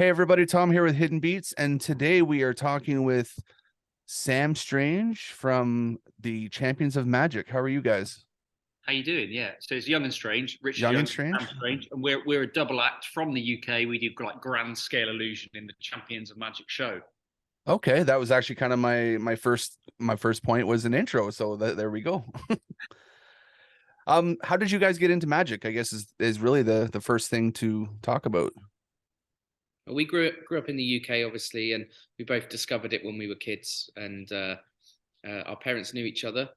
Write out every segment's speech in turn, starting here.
Hey everybody, Tom here with Hidden Beats, and today we are talking with Sam Strange from the Champions of Magic. How are you guys? How you doing? Yeah. So it's Young and Strange, Richard Young and Young, Sam Strange? Strange, and we're a double act from the UK. We do like grand scale illusion in the Champions of Magic show. Okay, that was actually kind of my first point was an intro, so there we go. How did you guys get into magic? I guess is really the first thing to talk about. We grew up in the UK, obviously, and we both discovered it when we were kids. And our parents knew each other,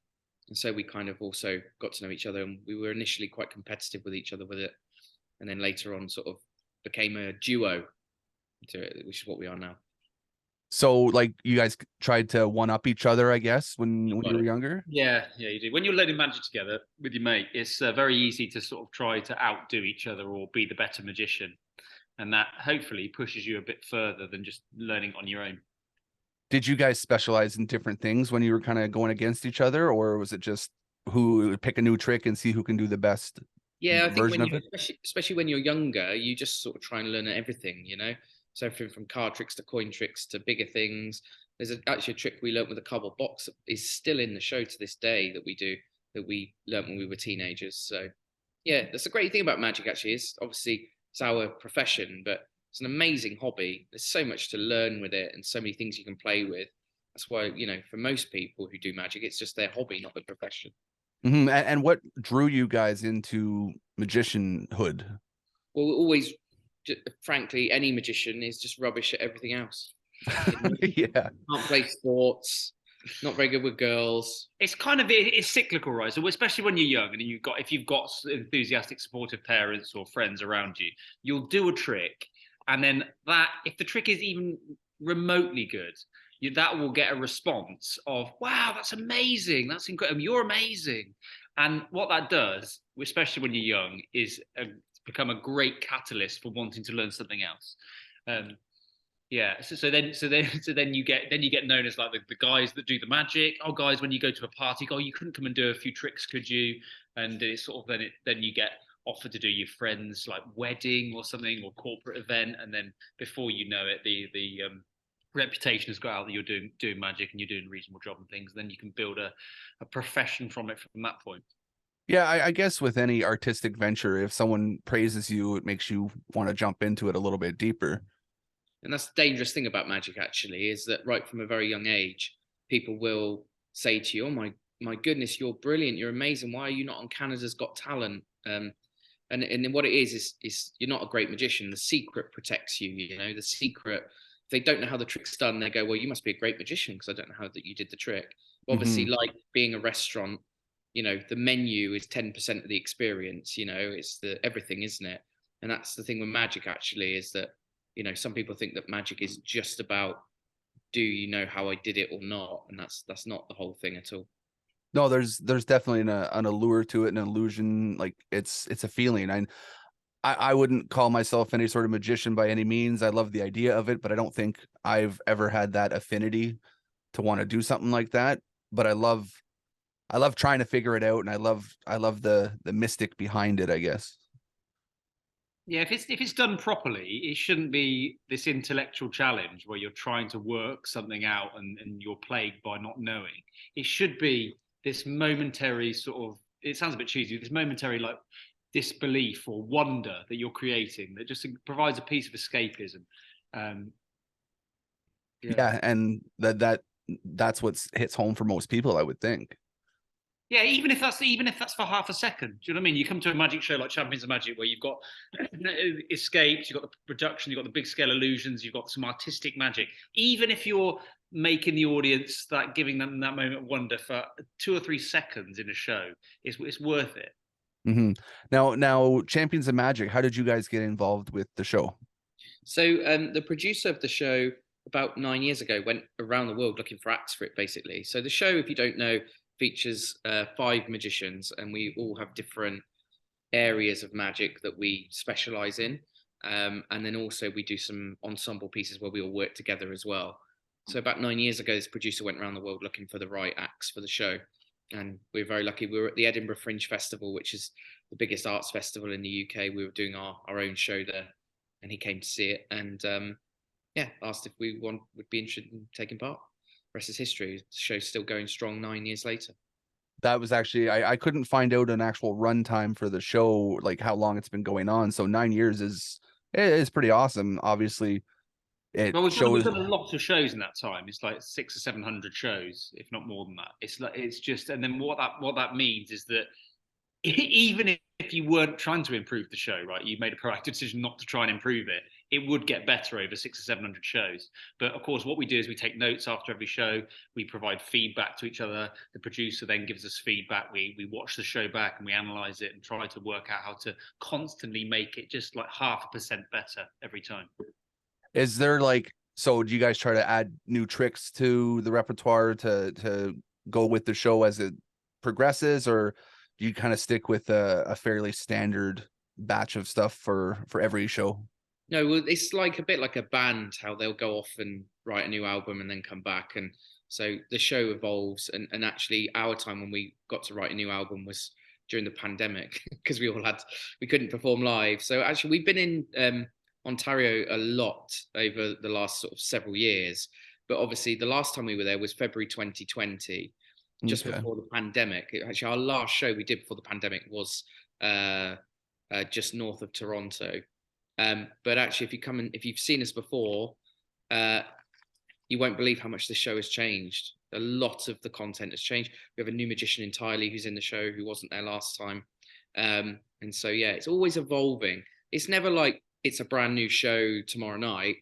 and so we kind of also got to know each other. And we were initially quite competitive with each other with it, and then later on, sort of became a duo, which is what we are now. So, like, you guys tried to one up each other, I guess, when you Got were it. younger. Yeah, you do. When you're learning magic together with your mate, it's very easy to sort of try to outdo each other or be the better magician, and that hopefully pushes you a bit further than just learning on your own. Did you guys specialize in different things when you were kind of going against each other, or was it just who would pick a new trick and see who can do the best Yeah, I think version when of you, it? especially when you're younger, you just sort of try and learn everything, you know. So everything from card tricks to coin tricks to bigger things. Actually a trick we learned with a cardboard box is still in the show to this day that we do that we learned when we were teenagers. So yeah, that's the great thing about magic. Actually, is obviously it's our profession, but it's an amazing hobby. There's so much to learn with it, and so many things you can play with. That's why for most people who do magic, it's just their hobby, not their profession. And what drew you guys into magicianhood? Well, always, frankly, any magician is just rubbish at everything else. You know, Yeah. can't play sports, not very good with girls. It's cyclical, right? So especially when you're young and if you've got enthusiastic, supportive parents or friends around you, you'll do a trick, and then that if the trick is even remotely good, that will get a response of "Wow, that's amazing! That's incredible! You're amazing!" And what that does, especially when you're young, is become a great catalyst for wanting to learn something else. Um, yeah. So then you get known as like the guys that do the magic. Oh, guys, when you go to a party, oh, you couldn't come and do a few tricks, could you? And it's sort of then you get offered to do your friend's like wedding or something or corporate event, and then before you know it, the reputation has got out that you're doing magic and you're doing a reasonable job and things. And then you can build a profession from it from that point. Yeah, I guess with any artistic venture, if someone praises you, it makes you want to jump into it a little bit deeper. And that's the dangerous thing about magic, actually, is that right from a very young age, people will say to you, "Oh my goodness, you're brilliant, you're amazing. Why are you not on Canada's Got Talent?" And then what it is you're not a great magician. The secret protects you. You know, the secret. If they don't know how the trick's done, they go, "Well, you must be a great magician because I don't know how that you did the trick." But obviously, Hmm. like being a restaurant, the menu is 10% of the experience. It's the everything, isn't it? And that's the thing with magic, actually, is that some people think that magic is just about do you know how I did it or not, and that's not the whole thing at all. No, there's definitely an allure to it, an illusion. Like it's a feeling. I wouldn't call myself any sort of magician by any means. I love the idea of it, but I don't think I've ever had that affinity to want to do something like that. But I love trying to figure it out, and I love the mystic behind it, I guess. Yeah, if it's done properly, it shouldn't be this intellectual challenge where you're trying to work something out and you're plagued by not knowing. It should be this momentary sort of, it sounds a bit cheesy, this momentary like disbelief or wonder that you're creating that just provides a piece of escapism. Um, yeah. Yeah, and that's what hits home for most people, I would think. Yeah, even if that's for half a second. Do you know what I mean? You come to a magic show like Champions of Magic where you've got escapes, you've got the production, you've got the big scale illusions, you've got some artistic magic. Even if you're making the audience that giving them that moment of wonder for 2 or 3 seconds in a show, it's worth it. Hmm. Now, Champions of Magic. How did you guys get involved with the show? So the producer of the show about 9 years ago went around the world looking for acts for it, basically. So the show, if you don't know, features five magicians, and we all have different areas of magic that we specialize in. And then also we do some ensemble pieces where we all work together as well. So about 9 years ago, this producer went around the world looking for the right acts for the show. And we were very lucky. We were at the Edinburgh Fringe Festival, which is the biggest arts festival in the UK. We were doing our own show there. and he came to see it, and asked if we would be interested in taking part. Rest is history. The show's still going strong 9 years later. That was actually I couldn't find out an actual runtime for the show, like how long it's been going on. So 9 years is pretty awesome. Obviously, it Well, we've shows. done a lot of shows in that time. It's like 600 or 700 shows, if not more than that. It's just, and then what that means is that even if you weren't trying to improve the show, right, you made a proactive decision not to try and improve it, it would get better over 600 or 700 shows. But of course, what we do is we take notes after every show. We provide feedback to each other. The producer then gives us feedback. We watch the show back and we analyze it and try to work out how to constantly make it just like 0.5% better every time. Is there like, so do you guys try to add new tricks to the repertoire to go with the show as it progresses, or do you kind of stick with a fairly standard batch of stuff for every show? No, well, it's like a bit like a band, how they'll go off and write a new album and then come back. And so the show evolves. And actually, our time when we got to write a new album was during the pandemic because we couldn't perform live. So actually, we've been in Ontario a lot over the last sort of several years. But obviously, the last time we were there was February 2020, just before the pandemic. Actually, our last show we did before the pandemic was just north of Toronto. But actually, if you've seen us before, you won't believe how much the show has changed. A lot of the content has changed. We have a new magician entirely who's in the show who wasn't there last time. And so, yeah, it's always evolving. It's never like it's a brand new show tomorrow night,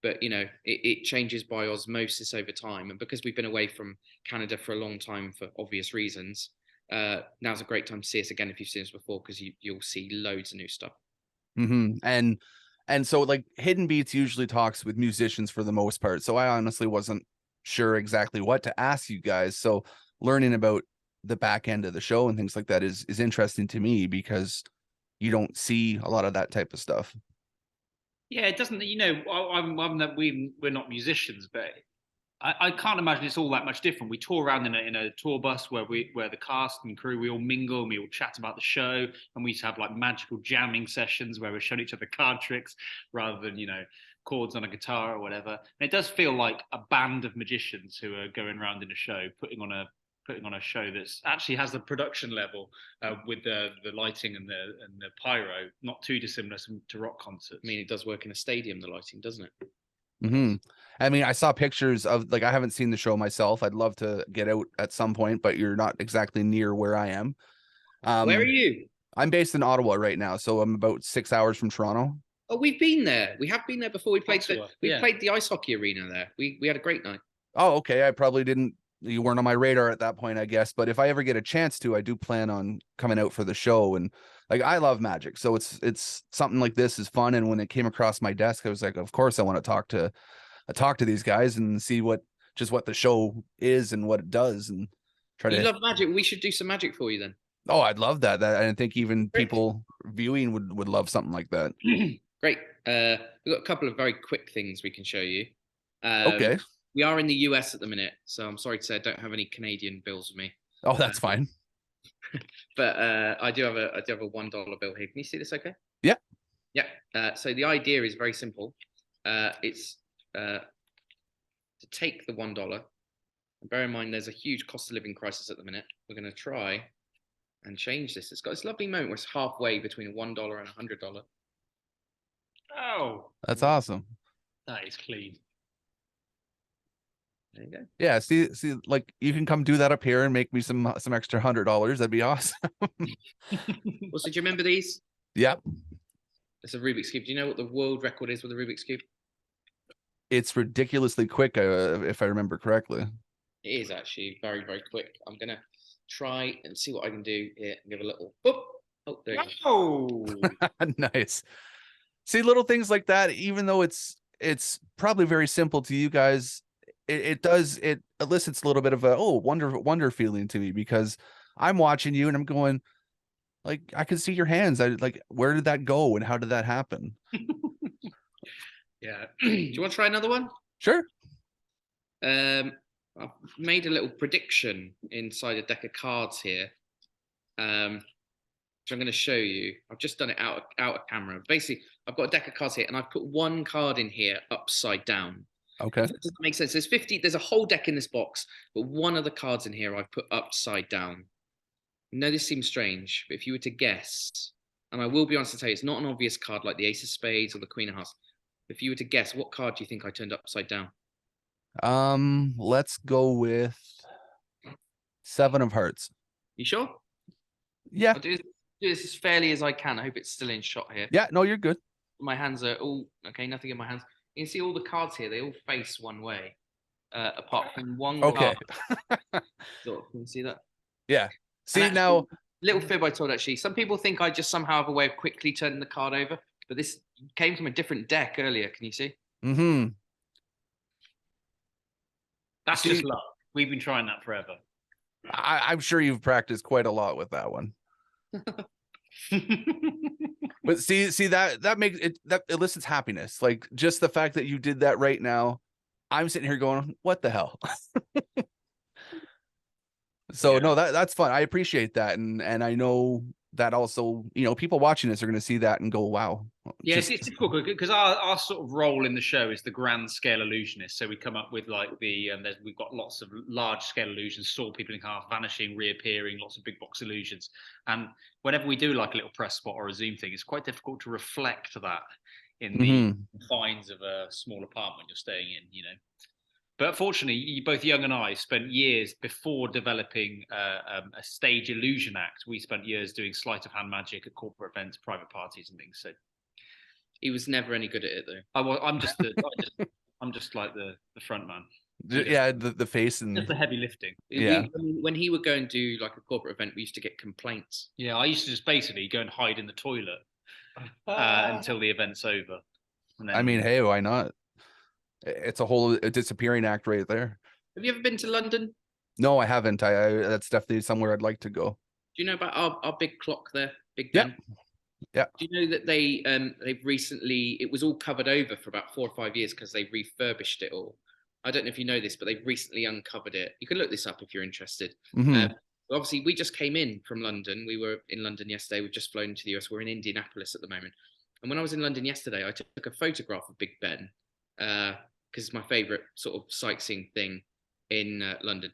but, it changes by osmosis over time. And because we've been away from Canada for a long time for obvious reasons, now's a great time to see us again if you've seen us before, because you'll see loads of new stuff. Mm-hmm. And so like Hidden Beats usually talks with musicians for the most part. So I honestly wasn't sure exactly what to ask you guys. So learning about the back end of the show and things like that is interesting to me, because you don't see a lot of that type of stuff. Yeah, it doesn't. We're not musicians, but I can't imagine it's all that much different. We tour around in a tour bus where the cast and crew, we all mingle and we all chat about the show, and we used to have like magical jamming sessions where we're showing each other card tricks rather than chords on a guitar or whatever. And it does feel like a band of magicians who are going around in a show, putting on a show that's actually has the production level with the lighting and the pyro, not too dissimilar to rock concerts. I mean, it does work in a stadium, the lighting, doesn't it? Mm-hmm. I mean, I saw pictures of, like, I haven't seen the show myself. I'd love to get out at some point, but you're not exactly near where I am. Where are you? I'm based in Ottawa right now, so I'm about 6 hours from Toronto. Oh, we've been there. We have been there before. We played the ice hockey arena there. We had a great night. Oh, okay. I probably didn't. You weren't on my radar at that point, I guess. But if I ever get a chance to, I do plan on coming out for the show. And like, I love magic, so it's something like this is fun. And when it came across my desk, I was like, of course I want to talk to these guys and see what the show is and what it does, and try You love magic. We should do some magic for you then. Oh, I'd love that. I think even people viewing would love something like that. Great. We've got a couple of very quick things we can show you. Okay. We are in the US at the minute, so I'm sorry to say I don't have any Canadian bills with me. Oh, that's fine. But I do have a $1 bill here. Can you see this okay? Yeah. Yeah. So the idea is very simple. It's to take the $1, and bear in mind there's a huge cost of living crisis at the minute. We're going to try and change this. It's got this lovely moment where it's halfway between a $1 and a $100. Oh, that's awesome. That is clean. There you go. Yeah, see, like, you can come do that up here and make me some extra $100. That'd be awesome. Also, do you remember these? Yep. It's a Rubik's Cube. Do you know what the world record is with a Rubik's Cube? It's ridiculously quick, if I remember correctly. It is actually very, very quick. I'm gonna try and see what I can do here and give a little whoop. Oh, there you go. Nice. See, little things like that, even though it's probably very simple to you guys, it elicits a little bit of a wonder feeling to me, because I'm watching you and I'm going, like, I can see your hands. Where did that go and how did that happen? Yeah. Do you want to try another one? Sure. I've made a little prediction inside a deck of cards here. which I'm going to show you. I've just done it out of camera. Basically, I've got a deck of cards here, and I've put one card in here upside down. Okay. Does that make sense? There's 50. There's a whole deck in this box, but one of the cards in here I've put upside down. I know this seems strange, but if you were to guess, and I will be honest to tell you, it's not an obvious card like the Ace of Spades or the Queen of Hearts. If you were to guess, what card do you think I turned upside down? Let's go with 7 of Hearts. You sure? Yeah. I'll do this as fairly as I can. I hope it's still in shot here. Yeah, no, you're good. My hands are all okay. Nothing in my hands. You can see all the cards here. They all face one way, apart from one Okay. card. So, can you see that? Yeah. See, actually, now, little fib I told actually. Some people think I just somehow have a way of quickly turning the card over, but this came from a different deck earlier. Can you see? That's just luck. We've been trying that forever. I'm sure you've practiced quite a lot with that one. But see that makes it, that elicits happiness. Like just the fact that you did that right now, I'm sitting here going, what the hell? So no, that's fun. I appreciate that, and I know that also, you know, people watching this are going to see that and go, wow. Yeah, it's difficult because our sort of role in the show is the grand scale illusionist. So we come up with like we've got lots of large scale illusions, saw people in half, vanishing, reappearing, lots of big box illusions. And whenever we do like a little press spot or a Zoom thing, it's quite difficult to reflect that in the confines of a small apartment you're staying in, you know. But fortunately, both Young and I spent years before developing a stage illusion act. We spent years doing sleight of hand magic at corporate events, private parties, and things. So he was never any good at it, though. I'm just like the front man. Yeah, the face and just the heavy lifting. Yeah. When he would go and do like a corporate event, we used to get complaints. Yeah, I used to just basically go and hide in the toilet until the event's over. And then, I mean, hey, why not? It's a disappearing act right there. Have you ever been to London? No, I haven't. I that's definitely somewhere I'd like to go. Do you know about our big clock there, Big Ben? Yeah. Do you know that they've recently, it was all covered over for about 4 or 5 years because they refurbished it all. I don't know if you know this, but they've recently uncovered it. You can look this up if you're interested. Obviously, we just came in from London. We were in London yesterday. We've just flown to the US. We're in Indianapolis at the moment. And when I was in London yesterday, I took a photograph of Big Ben because it's my favorite sort of sightseeing thing in London.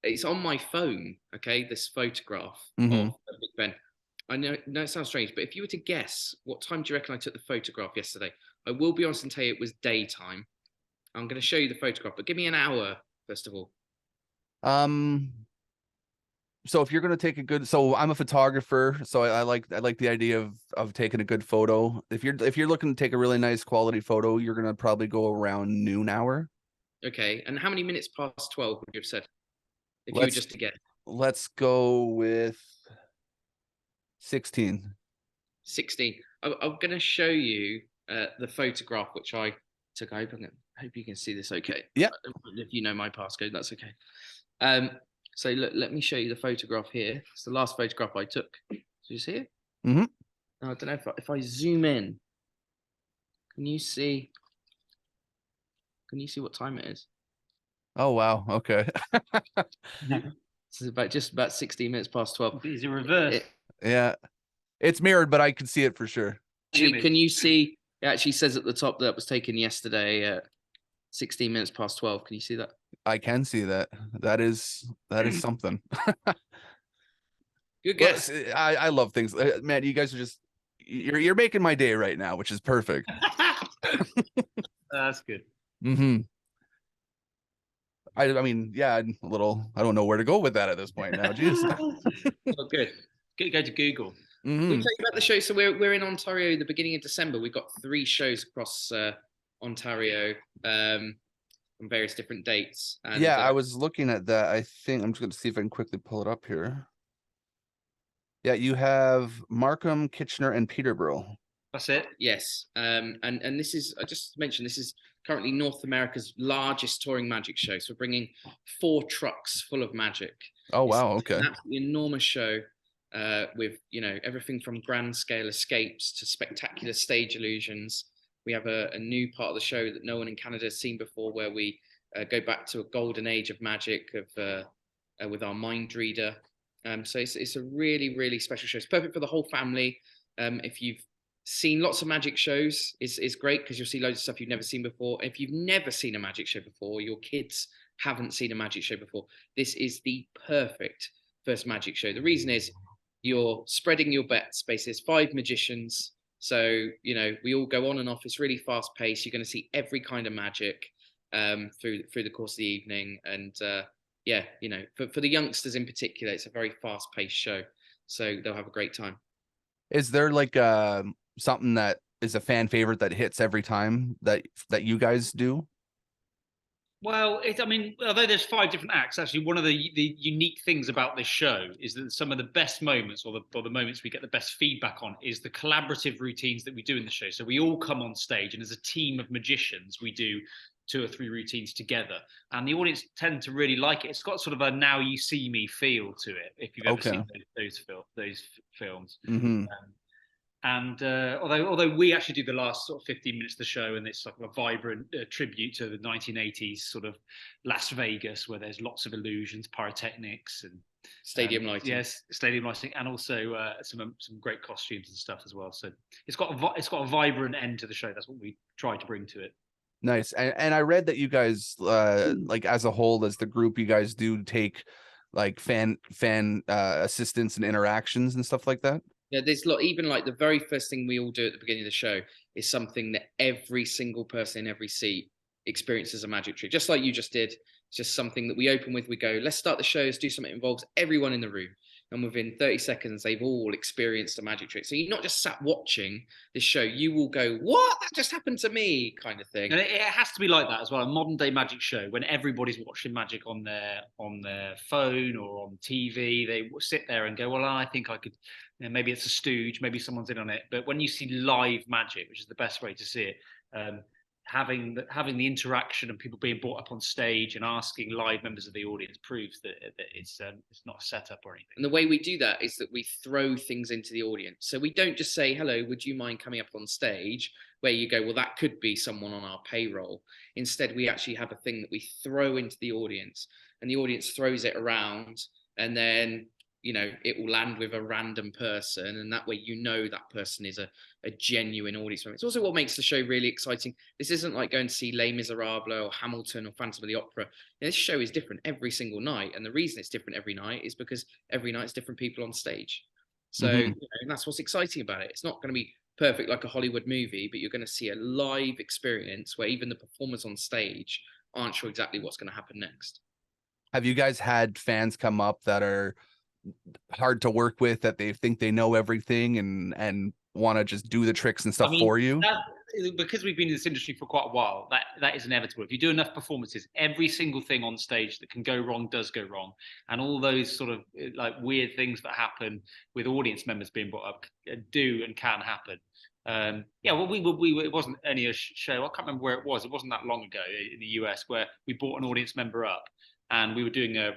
It's on my phone, okay, this photograph of Big Ben. I know it sounds strange, but if you were to guess, what time do you reckon I took the photograph yesterday? I will be honest and tell you it was daytime. I'm going to show you the photograph, but give me an hour, first of all. So if you're going to take so I'm a photographer, so I like the idea of taking a good photo. If you're looking to take a really nice quality photo, you're going to probably go around noon hour. Okay. And how many minutes past 12 would you have said? If you were just to get. Let's go with 16. 16. I'm going to show you the photograph which I took. I hope you can see this okay. Yeah. If you know my passcode, that's okay. So look, let me show you the photograph here. It's the last photograph I took. Do you see it? Mm-hmm. Now, I don't know if I zoom in. Can you see what time it is? Oh wow. Okay. It's just about 16 minutes past 12. It's a reverse. Yeah. It's mirrored, but I can see it for sure. Can you see? It actually says at the top that was taken yesterday at 16 minutes past 12. Can you see that? I can see that. That is something. Good guess. Well, I love things. Man, you guys are just you're making my day right now, which is perfect. That's good. Mm-hmm. I mean, yeah, I don't know where to go with that at this point now. Jeez. Oh, good. Go to Google. We tell you about the show. So we're in Ontario the beginning of December. We've got 3 shows across Ontario on various different dates. And, yeah, I was looking at that. I think I'm just going to see if I can quickly pull it up here. Yeah, you have Markham, Kitchener, and Peterborough. That's it. Yes. And this is, I just mentioned, this is currently North America's largest touring magic show. So we're bringing 4 trucks full of magic. Oh, wow. Okay. It's an absolutely enormous show with, everything from grand scale escapes to spectacular stage illusions. We have a new part of the show that no one in Canada has seen before, where we go back to a golden age of magic with our mind reader. So it's a really, really special show. It's perfect for the whole family. If you've seen lots of magic shows, it's great because you'll see loads of stuff you've never seen before. If you've never seen a magic show before, your kids haven't seen a magic show before, this is the perfect first magic show. The reason is you're spreading your bets. Basically, there's 5 magicians. So, you know, we all go on and off. It's really fast paced. You're going to see every kind of magic through the course of the evening. And yeah, you know, for the youngsters in particular, it's a very fast paced show. So they'll have a great time. Is there like something that is a fan favorite that hits every time that you guys do? Well, I mean, although there's 5 different acts, actually, one of the unique things about this show is that some of the best moments, or the moments we get the best feedback on, is the collaborative routines that we do in the show. So we all come on stage, and as a team of magicians, we do 2 or 3 routines together, and the audience tend to really like it. It's got sort of a "now you see me" feel to it. If you've ever seen those films. Mm-hmm. And although we actually do the last sort of 15 minutes of the show, and it's like a vibrant tribute to the 1980s sort of Las Vegas, where there's lots of illusions, pyrotechnics, and stadium lighting. Yes, stadium lighting, and also some great costumes and stuff as well. So it's got a vibrant end to the show. That's what we try to bring to it. Nice. And I read that you guys like as a whole, as the group, you guys do take like fan assistance and interactions and stuff like that. Yeah, there's a lot. Even like the very first thing we all do at the beginning of the show is something that every single person in every seat experiences a magic trick, just like you just did. It's just something that we open with. We go, let's start the show. Let's do something that involves everyone in the room. And within 30 seconds, they've all experienced a magic trick. So you're not just sat watching this show. You will go, what? That just happened to me, kind of thing. And it has to be like that as well. A modern day magic show, when everybody's watching magic on their phone or on TV, they sit there and go, well, I think I could, you know, maybe it's a stooge, maybe someone's in on it. But when you see live magic, which is the best way to see it, having the interaction and people being brought up on stage and asking live members of the audience proves that it's not a setup or anything. And the way we do that is that we throw things into the audience. So we don't just say, hello, would you mind coming up on stage? Where you go, well, that could be someone on our payroll. Instead, we actually have a thing that we throw into the audience, and the audience throws it around, and then, you know, it will land with a random person, and that way you know that person is a genuine audience member. It's also what makes the show really exciting. This isn't like going to see Les Miserables or Hamilton or Phantom of the Opera. You know, this show is different every single night, and the reason it's different every night is because every night it's different people on stage. So you know, and that's what's exciting about it. It's not going to be perfect like a Hollywood movie, but you're going to see a live experience where even the performers on stage aren't sure exactly what's going to happen next. Have you guys had fans come up that are hard to work with, that they think they know everything and want to just do the tricks and stuff for you? Because we've been in this industry for quite a while, that is inevitable. If you do enough performances, every single thing on stage that can go wrong does go wrong, and all those sort of like weird things that happen with audience members being brought up do and can happen. Yeah, well, it wasn't only a show. I can't remember where it was. It wasn't that long ago in the US where we brought an audience member up, and we were doing a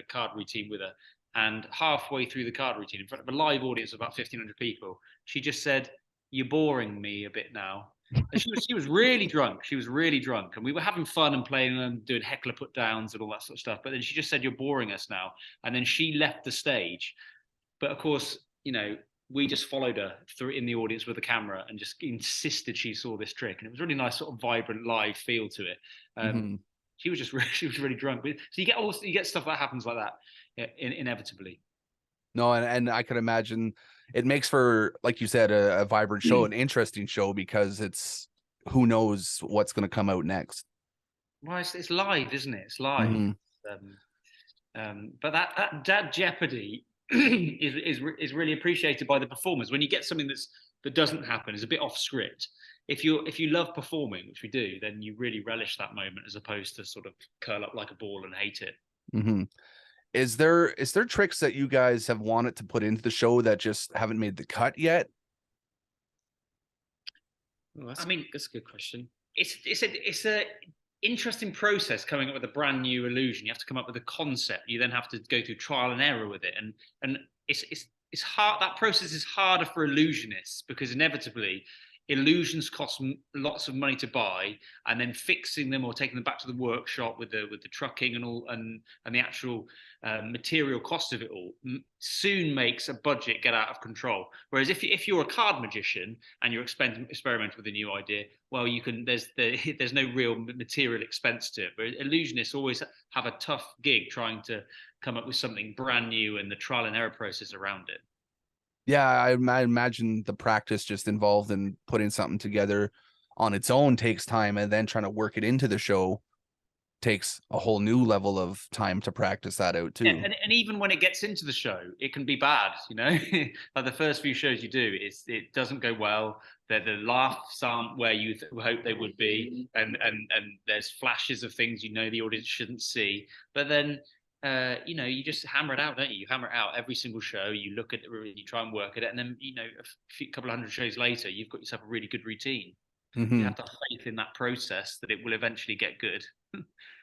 card routine with her. And halfway through the card routine, in front of a live audience of about 1,500 people, she just said, "You're boring me a bit now." And she was really drunk. She was really drunk, and we were having fun and playing and doing heckler put downs and all that sort of stuff. But then she just said, "You're boring us now," and then she left the stage. But of course, you know, we just followed her through in the audience with a camera and just insisted she saw this trick, and it was really nice, sort of vibrant live feel to it. She was really drunk. So you get stuff that happens like that inevitably. No, and I could imagine it makes for, like you said, a vibrant show, an interesting show, because it's who knows what's going to come out next. Well, it's live, isn't it? It's live. But that jeopardy is really appreciated by the performers. When you get something that doesn't happen, is a bit off script. If you love performing, which we do, then you really relish that moment as opposed to sort of curl up like a ball and hate it. Is there tricks that you guys have wanted to put into the show that just haven't made the cut yet? Well, that's a good question. It's a interesting process coming up with a brand new illusion. You have to come up with a concept. You then have to go through trial and error with it, and it's hard. That process is harder for illusionists because inevitably illusions cost lots of money to buy, and then fixing them or taking them back to the workshop with the trucking and all and the actual material cost of it all soon makes a budget get out of control. Whereas if you're a card magician and you're experimenting with a new idea, well, you can there's no real material expense to it. But illusionists always have a tough gig trying to come up with something brand new and the trial and error process around it. Yeah, I imagine the practice just involved in putting something together on its own takes time, and then trying to work it into the show takes a whole new level of time to practice that out too. Yeah, and even when it gets into the show, it can be bad, you know. Like the first few shows you do, it doesn't go well. The laughs aren't where you hope they would be, and there's flashes of things you know the audience shouldn't see. But then you know, you just hammer it out, don't you? You hammer it out every single show. You look at it, you try and work at it, and then you know, couple of hundred shows later, you've got yourself a really good routine. You have to have faith in that process that it will eventually get good.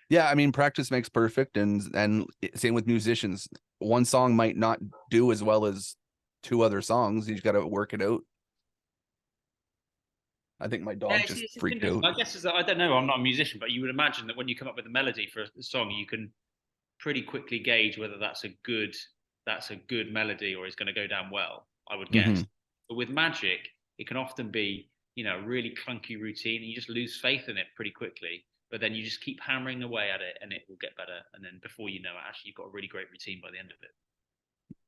Yeah, I mean, practice makes perfect, and same with musicians. One song might not do as well as two other songs. You just got to work it out. I think my dog just freaked out. I guess I don't know. I'm not a musician, but you would imagine that when you come up with a melody for a song, you can pretty quickly gauge whether that's a good melody or is going to go down well, I would guess. But with magic, it can often be, you know, a really clunky routine, and you just lose faith in it pretty quickly. But then you just keep hammering away at it, and it will get better. And then before you know it, actually, you've got a really great routine by the end of it.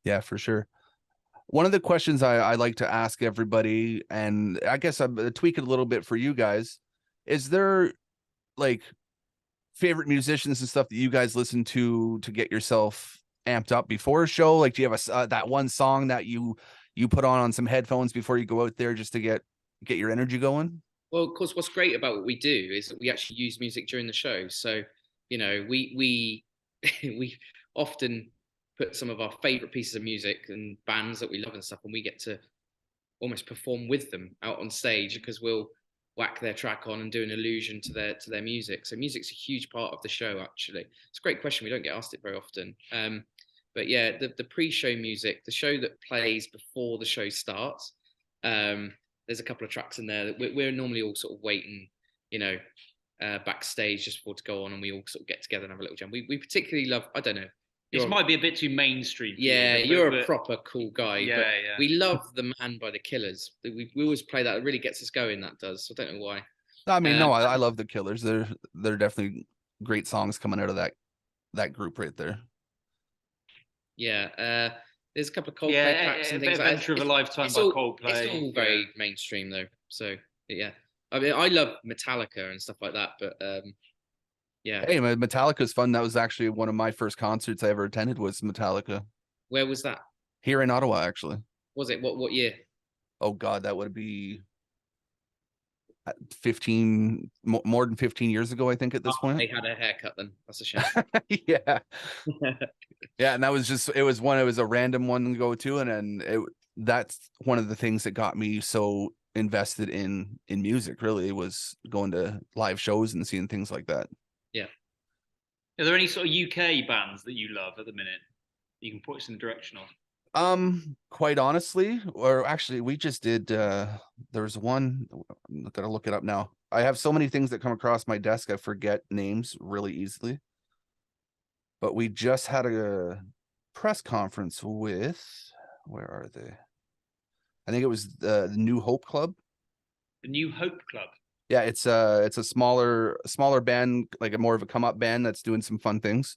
Yeah, for sure. One of the questions I like to ask everybody, and I guess I'm tweak it a little bit for you guys, is there like favorite musicians and stuff that you guys listen to get yourself amped up before a show? Like, do you have that one song that you put on some headphones before you go out there just to get your energy going? Well, of course, what's great about what we do is that we actually use music during the show. So, you know, we we often put some of our favorite pieces of music and bands that we love and stuff, and we get to almost perform with them out on stage, because we'll whack their track on and do an allusion to their music. So music's a huge part of the show, actually. It's a great question. We don't get asked it very often. But yeah, the pre-show music, the show that plays before the show starts, there's a couple of tracks in there that we're normally all sort of waiting, you know, backstage just before to go on, and we all sort of get together and have a little jam. We particularly love, I don't know. This might be a bit too mainstream. Yeah, you're a proper cool guy. Yeah, but yeah. We love The Man by the Killers. We always play that. It really gets us going, that does. So I don't know why. I mean, no, I love the Killers. They're definitely great songs coming out of that group right there. Yeah, there's a couple of Coldplay tracks and things like that. Adventure of a Lifetime by Coldplay. It's all very mainstream though. So yeah, I mean, I love Metallica and stuff like that, but yeah. Hey, Metallica's fun. That was actually one of my first concerts I ever attended was Metallica. Where was that? Here in Ottawa, actually. Was it? What year? Oh God, that would be 15, more than 15 years ago, I think, at this point. They had a haircut then. That's a shame. Yeah. Yeah, and that was just, it was a random one to go to, and then that's one of the things that got me so invested in music, really. It was going to live shows and seeing things like that. Yeah. Are there any sort of UK bands that you love at the minute you can put us in the direction of? Quite honestly, or actually we just did there's one, I'm gonna look it up now. I have so many things that come across my desk I forget names really easily. But we just had a press conference with, where are they? I think it was the New Hope Club. The New Hope Club. Yeah, it's a smaller band, like a more of a come up band that's doing some fun things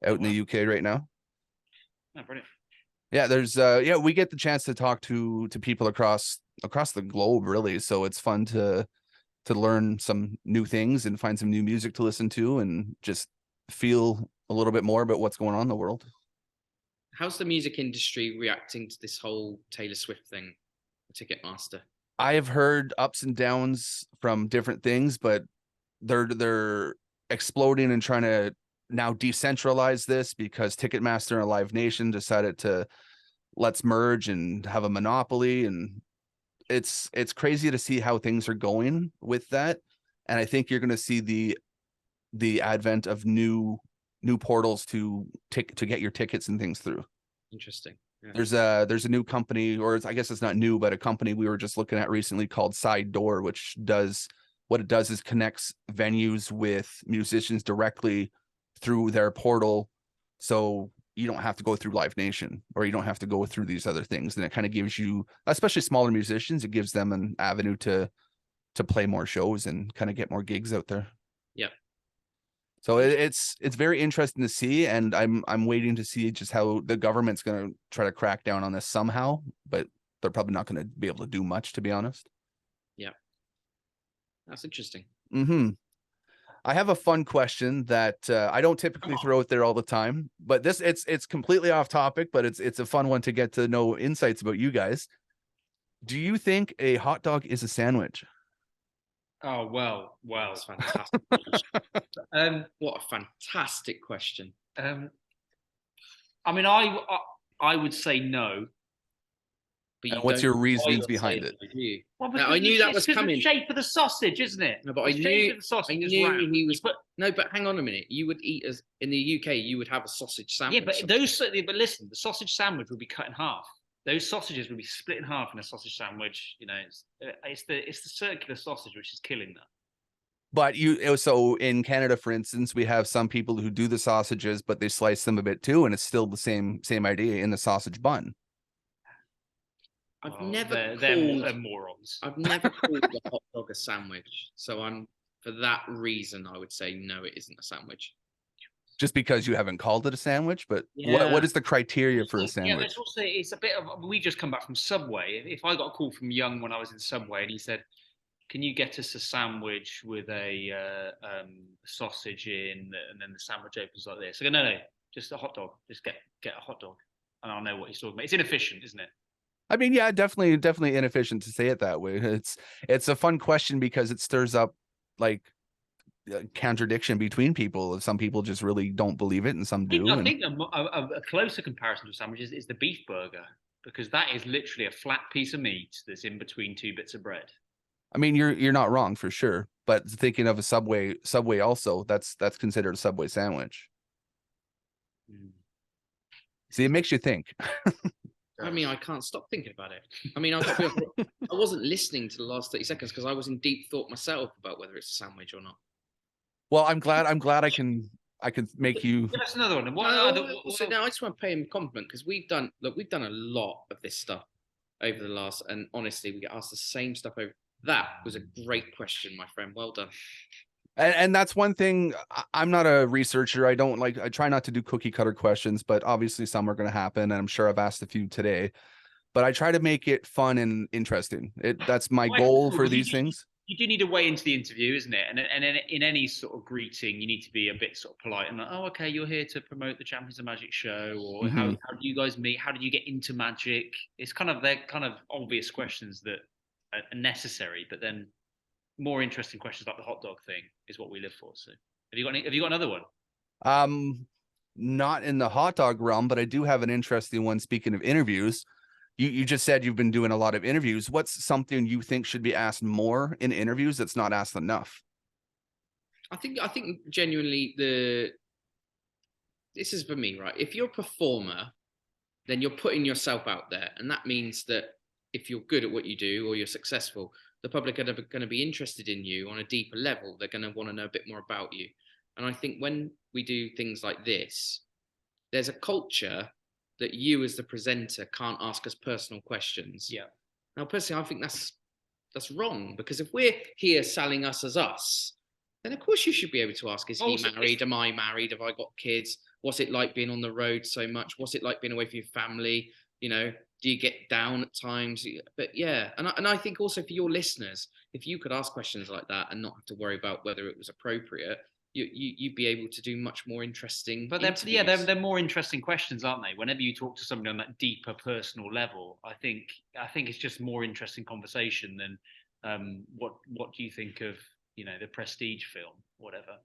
out in the UK right now. Oh, brilliant. Yeah, there's we get the chance to talk to people across the globe, really. So it's fun to learn some new things and find some new music to listen to and just feel a little bit more about what's going on in the world. How's the music industry reacting to this whole Taylor Swift thing, Ticketmaster? I've heard ups and downs from different things, but they're exploding and trying to now decentralize this because Ticketmaster and Live Nation decided to let's merge and have a monopoly, and it's crazy to see how things are going with that. And I think you're going to see the advent of new portals to get your tickets and things through. Interesting. Yeah. There's a new company, or I guess it's not new, but a company we were just looking at recently called Side Door, which does what it does is connects venues with musicians directly through their portal. So you don't have to go through Live Nation, or you don't have to go through these other things. And it kind of gives you, especially smaller musicians, it gives them an avenue to play more shows and kind of get more gigs out there. Yeah. So it's very interesting to see, and I'm waiting to see just how the government's going to try to crack down on this somehow, but they're probably not going to be able to do much, to be honest. Yeah. That's interesting. I have a fun question that I don't typically throw out there all the time, but it's completely off topic, but it's a fun one to get to know insights about you guys. Do you think a hot dog is a sandwich? Oh, well. That's fantastic. What a fantastic question. I mean, I would say no. But and what's your reasonings behind it? Well, now, I knew that was coming. The shape of the sausage, isn't it? No, but the shape of the sausage he was. No, but hang on a minute. You would eat as in the UK. You would have a sausage sandwich. Yeah, but listen, the sausage sandwich would be cut in half. Those sausages would be split in half in a sausage sandwich. You know, it's the circular sausage which is killing that. But so in Canada, for instance, we have some people who do the sausages, but they slice them a bit too, and it's still the same idea in the sausage bun. I've never they're morons. I've never called a hot dog a sandwich. So for that reason, I would say no, it isn't a sandwich. Just because you haven't called it a sandwich, but what is the criteria for a sandwich? Yeah, it's a bit of, we just come back from Subway. If I got a call from Young when I was in Subway and he said, can you get us a sandwich with a sausage in, and then the sandwich opens like this? I go, no, just a hot dog. Just get a hot dog, and I'll know what he's talking about. It's inefficient, isn't it? I mean, yeah, definitely inefficient to say it that way. It's a fun question because it stirs up like contradiction between people. Some people just really don't believe it, and some do. I think a closer comparison to sandwiches is the beef burger, because that is literally a flat piece of meat that's in between two bits of bread. I mean, you're not wrong for sure, but thinking of a Subway also, that's considered a Subway sandwich. See, it makes you think. I mean, I can't stop thinking about it. I mean, I wasn't listening to the last 30 seconds because I was in deep thought myself about whether it's a sandwich or not. Well, I'm glad I can make you. Give us another one. So now I just want to pay him a compliment because we've done a lot of this stuff over the last, and honestly, we get asked the same stuff over. That was a great question, my friend. Well done. And that's one thing. I'm not a researcher. I try not to do cookie cutter questions, but obviously some are going to happen. And I'm sure I've asked a few today, but I try to make it fun and interesting. That's my goal for these things. You do need a way into the interview, isn't it? And in any sort of greeting, you need to be a bit sort of polite and like, oh, okay, you're here to promote the Champions of Magic show, or how do you guys meet? How did you get into magic? They're kind of obvious questions that are necessary, but then more interesting questions like the hot dog thing is what we live for. So have you got another one? Not in the hot dog realm, but I do have an interesting one. Speaking of interviews, you just said you've been doing a lot of interviews. What's something you think should be asked more in interviews that's not asked enough? I think genuinely this is for me, right? If you're a performer, then you're putting yourself out there, and that means that if you're good at what you do or you're successful, the public are going to be interested in you on a deeper level. They're going to want to know a bit more about you. And I think when we do things like this, there's a culture that you as the presenter can't ask us personal questions. Yeah. Now, personally, I think that's wrong, because if we're here selling us as us, then of course you should be able to ask, is he married? Am I married? Have I got kids? What's it like being on the road so much? What's it like being away from your family? You know, do you get down at times? But yeah, and I think also for your listeners, if you could ask questions like that and not have to worry about whether it was appropriate, you'd be able to do much more interesting. But they're more interesting questions, aren't they? Whenever you talk to somebody on that deeper personal level, I think it's just more interesting conversation than what do you think of the Prestige film, whatever.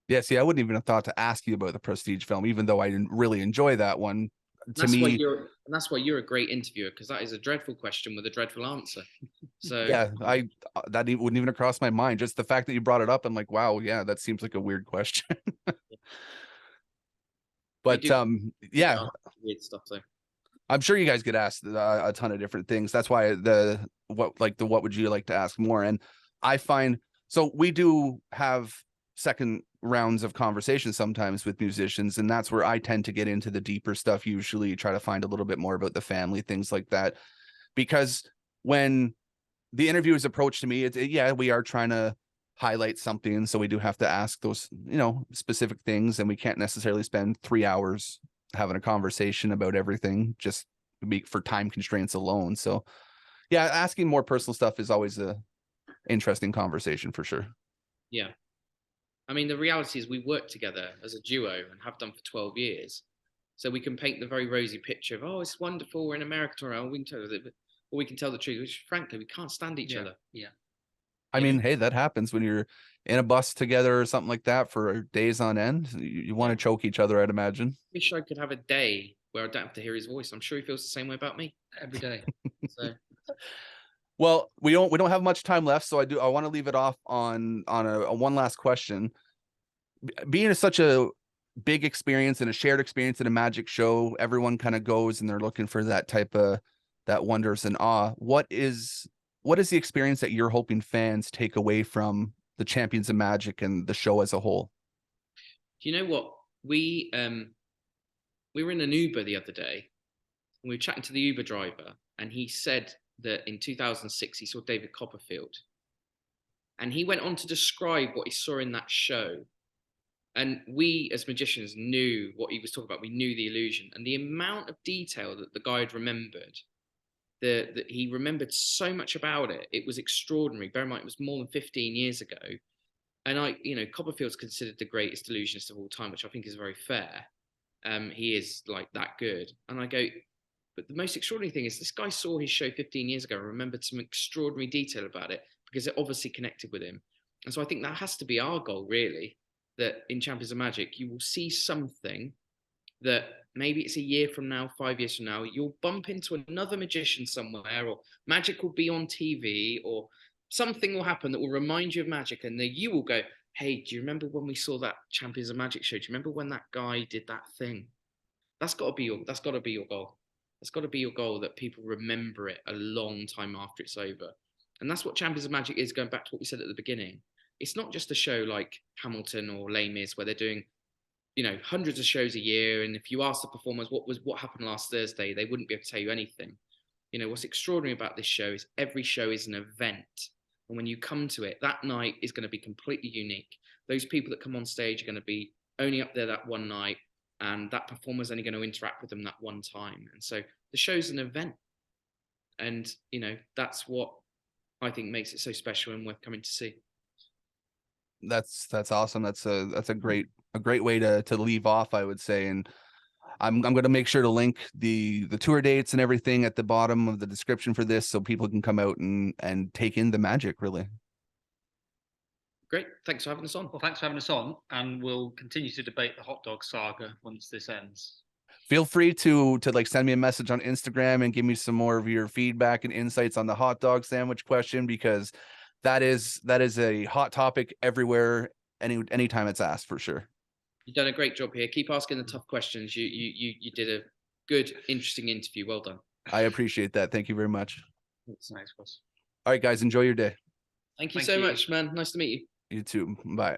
Yeah, see, I wouldn't even have thought to ask you about the Prestige film, even though I didn't really enjoy that one. That's why you're a great interviewer, because that is a dreadful question with a dreadful answer. So yeah, that wouldn't even have crossed my mind. Just the fact that you brought it up, I'm like, wow, yeah, that seems like a weird question. But yeah, weird stuff though. I'm sure you guys get asked a ton of different things. That's why what would you like to ask more? And I find, so we do have second rounds of conversation sometimes with musicians, and that's where I tend to get into the deeper stuff, usually try to find a little bit more about the family, things like that. Because when the interview is approached to me, yeah, we are trying to highlight something, so we do have to ask those, specific things, and we can't necessarily spend 3 hours having a conversation about everything just for time constraints alone. So yeah, asking more personal stuff is always a interesting conversation for sure. Yeah. I mean, the reality is we work together as a duo and have done for 12 years. So we can paint the very rosy picture of, oh, it's wonderful, we're in America, or we can tell the truth, which frankly, we can't stand each other. Yeah. I mean, hey, that happens when you're in a bus together or something like that for days on end. You want to choke each other, I'd imagine. I wish I could have a day where I don't have to hear his voice. I'm sure he feels the same way about me Every day. So well, we don't have much time left, so I want to leave it off on a one last question. Being such a big experience and a shared experience in a magic show, everyone kind of goes and they're looking for that type of that wonders and awe. What is the experience that you're hoping fans take away from the Champions of Magic and the show as a whole? Do you know what? We were in an Uber the other day, and we were chatting to the Uber driver, and he said that in 2006 he saw David Copperfield, and he went on to describe what he saw in that show. And we as magicians knew what he was talking about. We knew the illusion and the amount of detail that the guy had remembered. That he remembered so much about it. It was extraordinary. Bear in mind, it was more than 15 years ago. And Copperfield's considered the greatest illusionist of all time, which I think is very fair. He is like that good. And I go, but the most extraordinary thing is this guy saw his show 15 years ago, remembered some extraordinary detail about it because it obviously connected with him. And so I think that has to be our goal, really, that in Champions of Magic, you will see something that maybe it's a year from now, 5 years from now, you'll bump into another magician somewhere, or magic will be on TV, or something will happen that will remind you of magic. And then you will go, hey, do you remember when we saw that Champions of Magic show? Do you remember when that guy did that thing? That's got to be your goal. That's got to be your goal, that people remember it a long time after it's over. And that's what Champions of Magic is, going back to what we said at the beginning. It's not just a show like Hamilton or Les Mis where they're doing, hundreds of shows a year. And if you ask the performers what happened last Thursday, they wouldn't be able to tell you anything. What's extraordinary about this show is every show is an event. And when you come to it, that night is going to be completely unique. Those people that come on stage are going to be only up there that one night, and that performer's only going to interact with them that one time. And so the show's an event. And, that's what I think makes it so special and worth coming to see. That's awesome. That's a great way to leave off, I would say. And I'm going to make sure to link the tour dates and everything at the bottom of the description for this, so people can come out and take in the magic, really. Great. Thanks for having us on. Well, thanks for having us on, and we'll continue to debate the hot dog saga once this ends. Feel free to send me a message on Instagram and give me some more of your feedback and insights on the hot dog sandwich question, because that is a hot topic everywhere, anytime it's asked, for sure. You've done a great job here. Keep asking the tough questions. You did a good, interesting interview. Well done. I appreciate that. Thank you very much. Thanks, Chris. All right, guys, enjoy your day. Thank you so much, man. Nice to meet you. You too. Bye.